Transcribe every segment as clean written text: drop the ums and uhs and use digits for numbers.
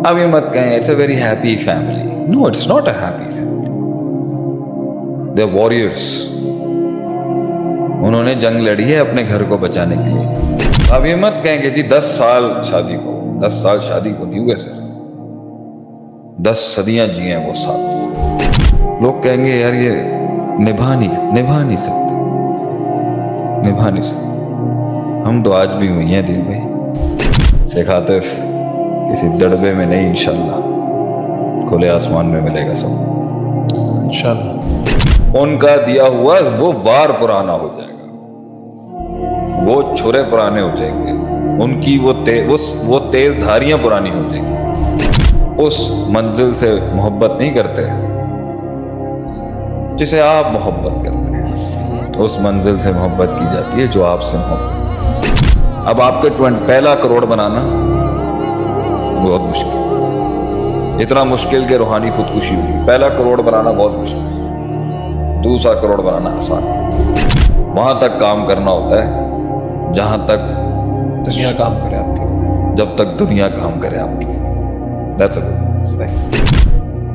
اب یہ مت کہیں it's a very happy family. No, it's not a happy family. They are warriors. انہوں نے جنگ لڑی ہے اپنے گھر کو بچانے کے لیے. اب یہ مت کہیں کہ جی 10 سال شادی کو نہیں ہوئے سر, 10 صدیاں جی ہیں وہ ساتھ. لوگ کہیں گے یار یہ نبھا نہیں سکتے. ہم تو آج بھی وہی ہیں دل بھائی. شیخ عاطف کسی دڑبے میں نہیں, انشاءاللہ کھلے آسمان میں ملے گا سب انشاءاللہ. ان کا دیا ہوا وہ وار پرانا ہو جائے گا, وہ چھرے پرانے ہو جائیں گے, ان کی وہ تیز دھاریاں پرانی ہو جائیں گی. اس منزل سے محبت نہیں کرتے جسے آپ محبت کرتے ہیں, اس منزل سے محبت کی جاتی ہے جو آپ سے محبت. اب آپ کے پہلا کروڑ بنانا بہت مشکل, اتنا مشکل کہ روحانی خودکشی ہوگی. پہلا کروڑ بنانا بہت مشکل, دوسرا کروڑ بنانا آسان. وہاں تک کام کرنا ہوتا ہے جہاں تک دنیا کام کرے آپ کی, جب تک دنیا کام کرے آپ کی.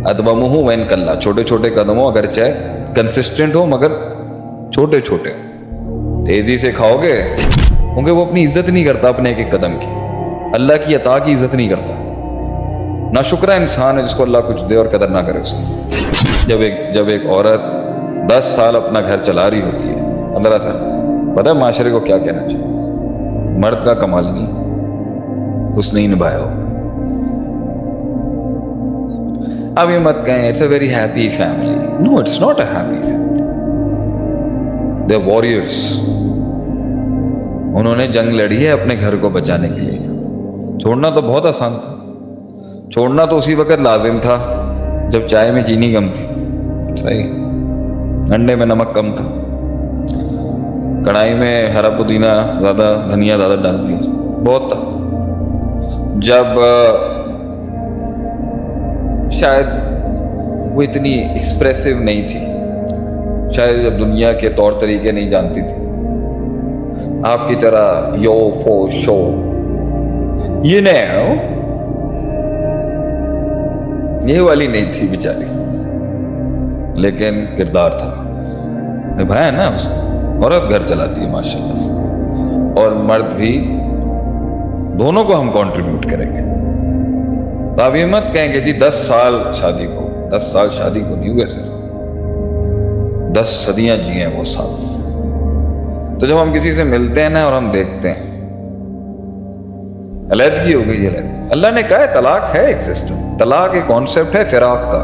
ادومہ وین کلّا, چھوٹے چھوٹے قدموں, اگرچہ کنسسٹنٹ ہو مگر چھوٹے چھوٹے. تیزی سے کھاؤ گے کیونکہ وہ اپنی عزت نہیں کرتا اپنے ایک قدم کی, اللہ کی عطا کی عزت نہیں کرتا. نا شکرہ انسان ہے جس کو اللہ کچھ دے اور قدر نہ کرے اس کی. جب ایک عورت 10 سال اپنا گھر چلا رہی ہوتی ہے, 15 سال, پتہ ہے معاشرے کو کیا کہنا چاہیے؟ مرد کا کمال نہیں, اس نے ہی نبھایا ہو. اب یہ مت کہیں it's a very happy family. No, it's not a happy family. They are warriors. انہوں نے جنگ لڑی ہے اپنے گھر کو بچانے کے لیے. چھوڑنا تو بہت آسان تھا, چھوڑنا تو اسی وقت لازم تھا جب چائے میں چینی کم تھی, صحیح, انڈے میں نمک کم تھا, کڑھائی میں ہرا پودینہ زیادہ, دھنیا زیادہ ڈال دیا, بہت تھا. جب شاید وہ اتنی ایکسپریسو نہیں تھی, شاید جب دنیا کے طور طریقے نہیں جانتی تھی آپ کی طرح یو فو شو, یہ یہ والی نہیں تھی بیچاری, لیکن کردار تھا, نبھایا نا اس نے. عورت گھر چلاتی ہے ماشاءاللہ سے, اور مرد بھی, دونوں کو ہم کنٹریبیوٹ کریں گے. تو آپ یہ مت کہیں کہ جی 10 سال شادی کو نہیں ہوئے سر, 10 صدیاں جی ہیں وہ ساتھ. تو جب ہم کسی سے ملتے ہیں نا اور ہم دیکھتے ہیں علیحدگی ہو گئی ہے, اللہ نے کہا ہے طلاق ہے ایک سسٹم, طلاق ایک کانسیپٹ ہے فراق کا.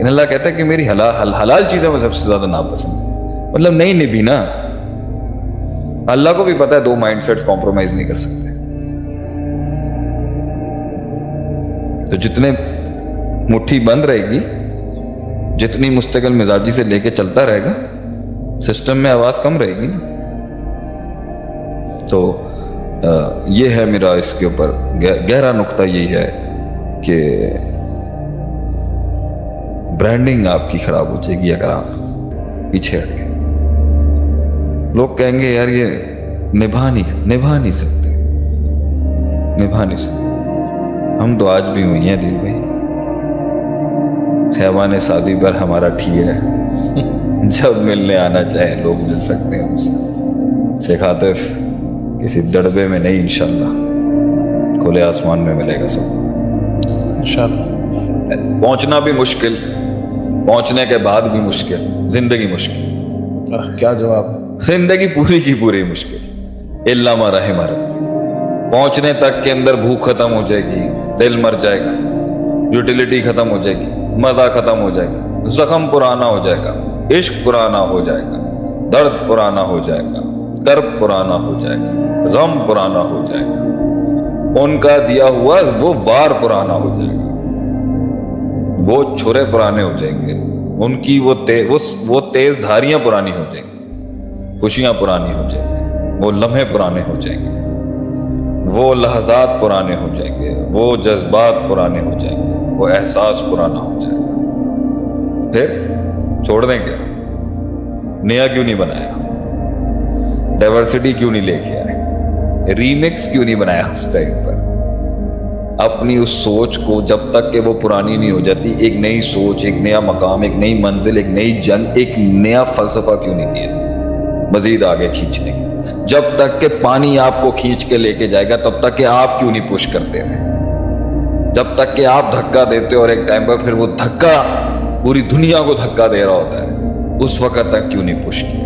ان اللہ کہتا ہے کہ میری حلال چیزوں میں سب سے زیادہ ناپسند, مطلب نہیں نبھی نا. اللہ کو بھی پتا ہے 2 مائنڈ سیٹس کمپرومائز نہیں کر سکتے. تو جتنے مٹھی بند رہے گی, جتنی مستقل مزاجی سے لے کے چلتا رہے گا, سسٹم میں آواز کم رہے گی نا. تو یہ ہے میرا اس کے اوپر گہرا نقطہ یہی ہے کہ برانڈنگ آپ کی خراب ہو جائے گی اگر آپ پیچھے ہٹ گئے. لوگ کہیں گے یار یہ نبھا نہیں سکتے. ہم تو آج بھی وہی ہیں دل بھائی. خیبان سعدی پر ہمارا ٹھی ہے, جب ملنے آنا چاہے لوگ مل سکتے ہیں ہم سے. شیخ عاطف کسی دڑبے میں نہیں, انشاءاللہ کھلے آسمان میں ملے گا سب انشاءاللہ. پہنچنا بھی مشکل, پہنچنے کے بعد بھی مشکل, زندگی مشکل. کیا جواب, زندگی پوری کی پوری مشکل الا ما رحم ربی. پہنچنے تک کے اندر بھوک ختم ہو جائے گی, دل مر جائے گا, یوٹیلیٹی ختم ہو جائے گی, مزہ ختم ہو جائے گا, زخم پرانا ہو جائے گا, عشق پرانا ہو جائے گا, درد پرانا ہو جائے گا, کرب پرانا ہو جائے گا, غم پرانا ہو جائے گا. ان کا دیا ہوا وہ وار پرانا ہو جائے گا, وہ چھرے پرانے ہو جائیں گے, ان کی وہ تیز دھاریاں پرانی ہو جائیں گی, خوشیاں پرانی ہو جائیں گی, وہ لمحے پرانے ہو جائیں گے, وہ لحظات پرانے ہو جائیں گے, وہ جذبات پرانے ہو جائیں گے, وہ احساس پرانا ہو جائے گا. پھر چھوڑ دیں گے, نیا کیوں نہیں بنایا, ڈائیورسٹی کیوں نہیں لے کے آئے, ریمکس کیوں نہیں بنایا اس ٹائم پر, اپنی اس سوچ کو جب تک کہ وہ پرانی نہیں ہو جاتی، ایک نئی سوچ، ایک نیا مقام، ایک نئی منزل، ایک نئی جنگ، ایک نیا فلسفہ کیوں نہیں دیا مزید آگے کھینچنے کی؟ جب تک کہ پانی آپ کو کھینچ کے لے کے جائے گا تب تک کہ آپ کیوں نہیں پش کرتے رہے؟ جب تک کہ آپ دھکا دیتے اور ایک ٹائم پر پھر وہ دھکا پوری دنیا کو دھکا دے رہا ہوتا ہے، اس وقت تک کیوں نہیں پش کیا؟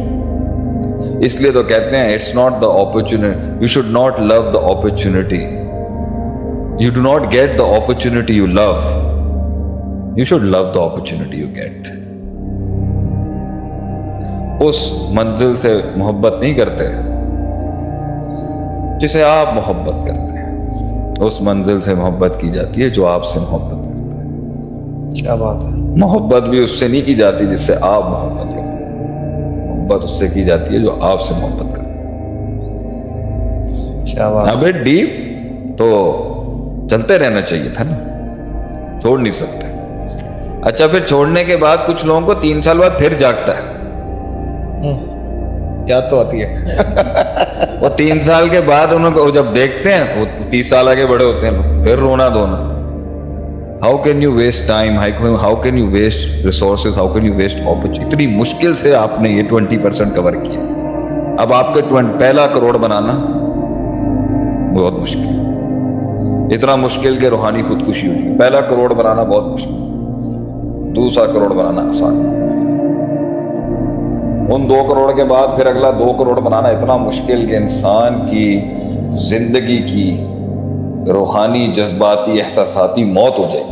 اس لیے تو کہتے ہیں it's not the opportunity, you should not love the opportunity, you do not get the opportunity you love, you should love the opportunity you get. اس منزل سے محبت نہیں کرتے جسے آپ محبت کرتے ہیں، اس منزل سے محبت کی جاتی ہے جو آپ سے محبت کرتا ہے۔ کیا بات ہے۔ محبت بھی اس سے نہیں کی جاتی جس سے آپ محبت کرتے ہیں، محبت اس سے کی جاتی ہے جو آپ سے محبت کرتے ہیں۔ کیا بات ہے۔ اب ڈیپ تو چلتے رہنا چاہیے تھا نا، چھوڑ نہیں سکتے۔ اچھا پھر چھوڑنے کے بعد کچھ لوگوں کو 3 سال بعد پھر جاگتا ہے، یاد تو آتی ہے۔ وہ 3 سال کے بعد انہوں کو جب دیکھتے ہیں وہ 30 سال آگے بڑے ہوتے ہیں، پھر رونا دھونا۔ How can you waste time, how can you waste resources, how can you waste opportunity? اتنی مشکل سے آپ نے یہ 20% کور کیا، اب آپ کے 1 کروڑ بنانا بہت مشکل، اتنا مشکل کہ روحانی خودکشی ہوگی۔ 1 کروڑ بنانا بہت مشکل، 2 کروڑ بنانا آسان، ان 2 کروڑ کے بعد پھر اگلا 2 کروڑ بنانا اتنا مشکل کہ انسان کی زندگی کی روحانی، جذباتی، احساساتی موت ہو جائے،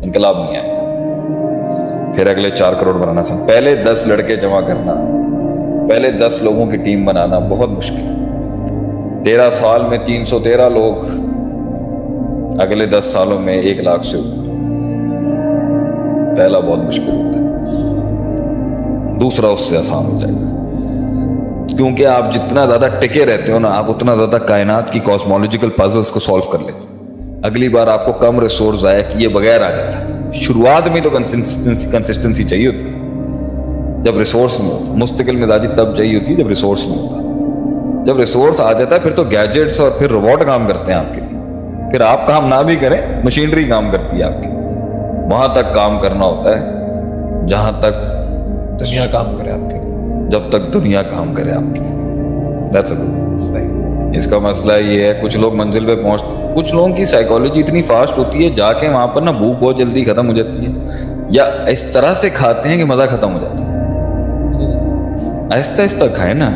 انقلاب نہیں آئے۔ پھر اگلے 4 کروڑ بنانا سب، پہلے 10 لڑکے جمع کرنا، پہلے 10 لوگوں کی ٹیم بنانا بہت مشکل۔ 13 سال میں 313 لوگ، اگلے 10 سالوں میں 1 لاکھ سے اوپر، پہلا بہت مشکل ہوتا ہے، دوسرا اس سے آسان ہو جائے گا، کیونکہ آپ جتنا زیادہ ٹکے رہتے ہو نا، آپ اتنا زیادہ کائنات کی کاسمولوجیکل پازلز کو سالو کر لیتے ہو۔ اگلی بار آپ کو کم ریسورس ضائع کیے بغیر آ جاتا ہے۔ شروعات میں تو کنسسٹنسی چاہیے ہوتی ہے، جب ریسورس میں ہوتا، مستقل مزاجی تب چاہیے ہوتی ہے جب ریسورس میں ہوتا۔ جب ریسورس آ جاتا ہے پھر تو گیجٹس اور پھر روبوٹ کام کرتے ہیں آپ کے لیے، پھر آپ کام نہ بھی کریں مشینری کام کرتی ہے آپ کی۔ وہاں تک کام کرنا ہوتا ہے جہاں تک دنیا کام کرے آپ کے لیے، جب تک دنیا کام کرے آپ کی۔ That's a good. صحیح۔ اس کا مسئلہ یہ ہے کچھ لوگ منزل پہ پہنچتے، کچھ لوگوں کی سائیکالوجی اتنی فاسٹ ہوتی ہے، جا کے وہاں پر نا بھوک بہت جلدی ختم ہو جاتی ہے، یا اس طرح سے کھاتے ہیں کہ مزہ ختم ہو جاتا ہے۔ آہستہ آہستہ کھائیں نا،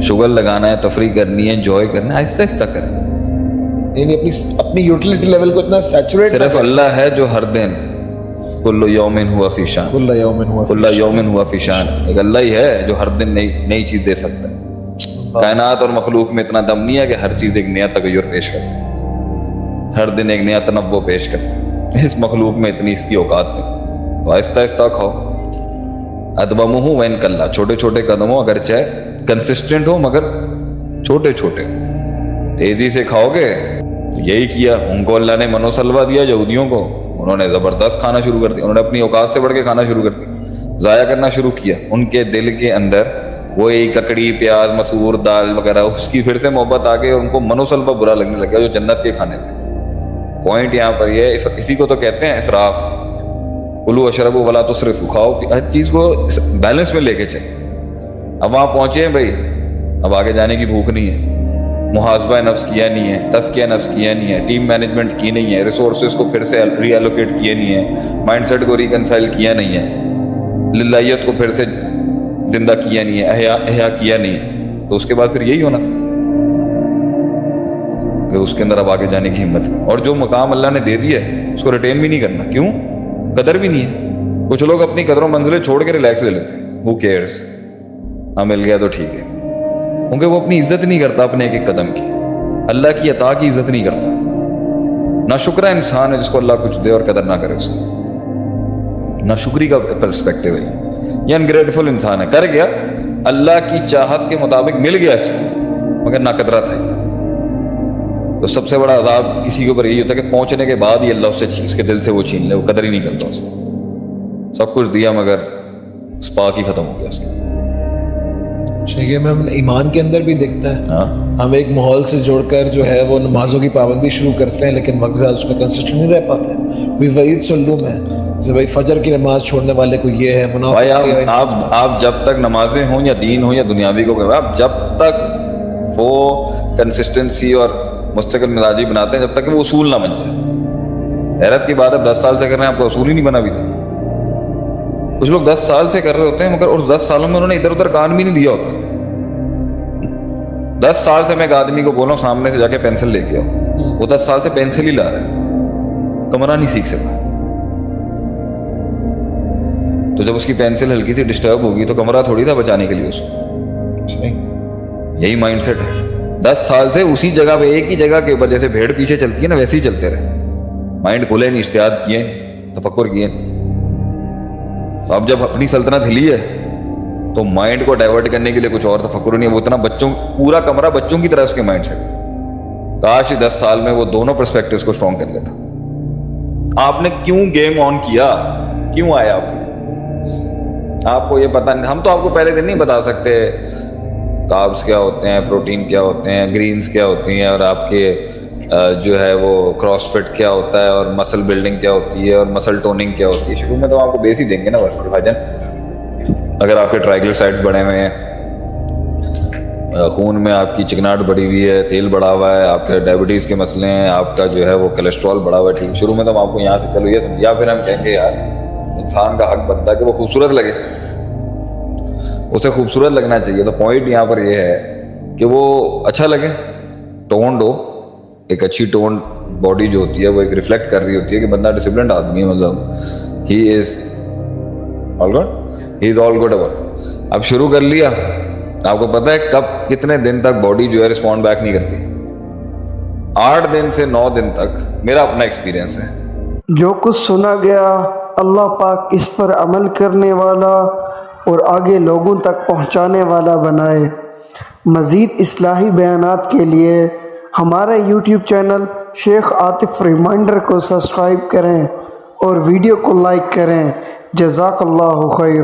شوگر لگانا ہے، تفریح کرنی ہے، انجوائے کرنا ہے، آہستہ آہستہ کریں۔ یعنی اپنی یوٹیلیٹی لیول کو اتنا سیچوریٹ، صرف اللہ ہے جو ہر دن کل یوم ہوا فی شان، کل یوم ہوا کل یوم ہوا فی شان، ایک اللہ ہی ہے جو ہر دن نئی چیز دے سکتا ہے۔ کائنات اور مخلوق میں اتنا دم نہیں ہے کہ ہر چیز ایک نیا تغیر پیش کرے، ہر دن ایک نیا تنوع پیش کرے، اس مخلوق میں اتنی اس کی اوقات نہیں۔ تو آہستہ آہستہ کھاؤ، ادومہ وین کلّا، چھوٹے چھوٹے قدموں، اگرچہ کنسسٹنٹ ہو مگر چھوٹے چھوٹے، تیزی سے کھاؤ گے۔ تو یہی کیا ان کو اللہ نے منو سلوا دیا یہودیوں کو، انہوں نے زبردست کھانا شروع کر دیا، انہوں نے اپنی اوقات سے بڑھ کے کھانا شروع کر دیا، ضائع کرنا شروع کیا۔ ان کے دل کے اندر وہی ککڑی، پیاز، مسور دال وغیرہ، اس کی پھر سے محبت آ گئی اور ان کو منو سلوا برا لگنے لگ گیا جو جنت کے کھانے تھے۔ پوائنٹ یہاں پر یہ ہے، اسی کو تو کہتے ہیں اسراف، کلوا اشربوا ولا تسرفوا، کھاؤ ہر چیز کو بیلنس میں لے کے چلے۔ اب وہاں پہنچے ہیں بھائی، اب آگے جانے کی بھوک نہیں ہے، محاسبہ نفس کیا نہیں ہے، تزکیہ نفس کیا نہیں ہے، ٹیم مینجمنٹ کی نہیں ہے، ریسورسز کو پھر سے ری ایلوکیٹ کیے نہیں ہے، مائنڈ سیٹ کو ریکنسائل کیا نہیں ہے، للہیت کو پھر سے زندہ کیا نہیں ہے، احیا کیا نہیں ہے، تو اس کے بعد پھر یہی ہونا تھا کہ اس کے اندر اب آگے جانے کی ہمت ہے۔ اور جو مقام اللہ نے دے دیا ہے اس کو ریٹین بھی نہیں کرنا، کیوں؟ قدر بھی نہیں ہے۔ کچھ لوگ اپنی قدروں منزلیں چھوڑ کے ریلیکس لے لیتے ہیں، who cares، ہاں مل گیا تو ٹھیک ہے، کیونکہ وہ اپنی عزت نہیں کرتا اپنے ایک ایک قدم کی، اللہ کی عطا کی عزت نہیں کرتا۔ ناشکرا انسان ہے جس کو اللہ کچھ دے اور قدر نہ کرے اس کو، ناشکری کا پرسپیکٹیو ہے یہ انگریٹفل انسان ہے، کر گیا اللہ کی چاہت کے مطابق مل گیا اس کو مگر ناقدرہ تھا۔ تو سب سے بڑا عذاب کسی کے اوپر یہی ہوتا ہے کہ پہنچنے کے بعد ہی اللہ اس سے اس کے دل سے وہ چھین لے، وہ قدر ہی نہیں کرتا اس کو، سب کچھ دیا مگر سپاک ہی ختم ہو گیا اس کا۔ یہ میں ایمان کے اندر بھی دیکھتا ہے. ہاں ہم ایک ماحول سے جوڑ کر جو ہے وہ نمازوں کی پابندی شروع کرتے ہیں لیکن مغزہ اس میں کنسسٹنٹ نہیں رہ پاتا ہے. وہی وعید سلوم ہے جیسے بھائی فجر کی نماز چھوڑنے والے کو یہ ہے بھائی. منافق. آپ جب تک نمازیں ہوں یا دین ہوں یا دنیاوی کو آپ جب تک وہ کنسسٹنسی اور مستقل مزاجی بناتے ہیں جب تک کہ وہ اصول نہ بن جائے. حیرت کی بات ہے 10 سال سے کر رہے ہیں آپ کو اصول ہی نہیں بنا بھی تھا. کچھ لوگ 10 سال سے کر رہے ہوتے ہیں مگر اس 10 سالوں میں انہوں نے ادھر ادھر کان بھی نہیں دیا ہوتا. 10 سال سے میں ایک آدمی کو بولوں سامنے سے جا کے پینسل لے کے آؤ, وہ 10 سال سے پینسل ہی لا رہا ہے, کمرہ نہیں سیکھ سکا. تو جب اس کی پینسل ہلکی سی ڈسٹرب ہوگی تو کمرہ تھوڑی تھا بچانے کے لیے اس کو. یہی مائنڈ سیٹ ہے. 10 سال سے اسی جگہ پہ ایک ہی جگہ کے اوپر جیسے بھیڑ پیچھے چلتی ہے نا ویسے ہی چلتے رہے. مائنڈ کھولے نہیں, اجتہاد کیے نہیں, تفکر کیے نہیں. تو اب جب اپنی سلطنت ہلی ہے تو مائنڈ کو ڈائیورٹ کرنے کے لیے کچھ اور تفکر نہیں ہے. وہ اتنا بچوں پورا کمرہ بچوں کی طرح اس کے مائنڈ سیٹ. کاش 10 سال میں وہ دونوں پرسپیکٹیوز کو اسٹرانگ کر لیتا. آپ نے کیوں گیم آن کیا, کیوں آیا آپ نے؟ آپ کو یہ پتا نہیں. ہم تو آپ کو پہلے دن نہیں بتا سکتے کاربس کیا ہوتے ہیں, پروٹین کیا ہوتے ہیں, گرینز کیا ہوتی ہیں, اور آپ کے جو ہے وہ کراس فٹ کیا ہوتا ہے, اور مسل بلڈنگ کیا ہوتی ہے, اور مسل ٹوننگ کیا ہوتی ہے. شروع میں تو آپ کو بیس ہی دیں گے نا بس بھاجن. اگر آپ کے ٹرائیگلیسرائڈز بڑھے ہوئے ہیں, خون میں آپ کی چکناہٹ بڑھی ہوئی ہے, تیل بڑھا ہوا ہے, آپ کے ڈائبٹیز کے مسئلے ہیں, آپ کا جو ہے وہ کولیسٹرول بڑھا ہوا ہے, ٹھیک. شروع میں تو ہم آپ کو یہاں سے چلو یہ سمجھ, یا پھر ہم کہیں گے یار انسان کا حق بنتا ہے کہ وہ خوبصورت لگے, اسے خوبصورت لگنا چاہیے. تو پوائنٹ یہاں پر یہ ہے کہ وہ اچھا لگے, ٹونڈ ہو. ایک اچھی ٹونڈ باڈی جو ہوتی ہے وہ ایک ریفلیکٹ کر رہی ہوتی ہے کہ بندہ ڈسپلنڈ آدمی ہے, مطلب ہی از آل گڈ اباؤٹ. اب شروع کر لیا, آپ کو پتہ ہے کب کتنے دن تک باڈی جو ہے رسپونڈ بیک نہیں کرتی. 8 دن سے 9 دن تک, میرا اپنا ایکسپیرینس ہے. جو کچھ سنا گیا اللہ پاک اس پر عمل کرنے والا اور آگے لوگوں تک پہنچانے والا بنائے. مزید اصلاحی بیانات کے لیے ہمارے یوٹیوب چینل شیخ عاطف ریمائنڈر کو سبسکرائب کریں اور ویڈیو کو لائک کریں. جزاک اللہ خیر.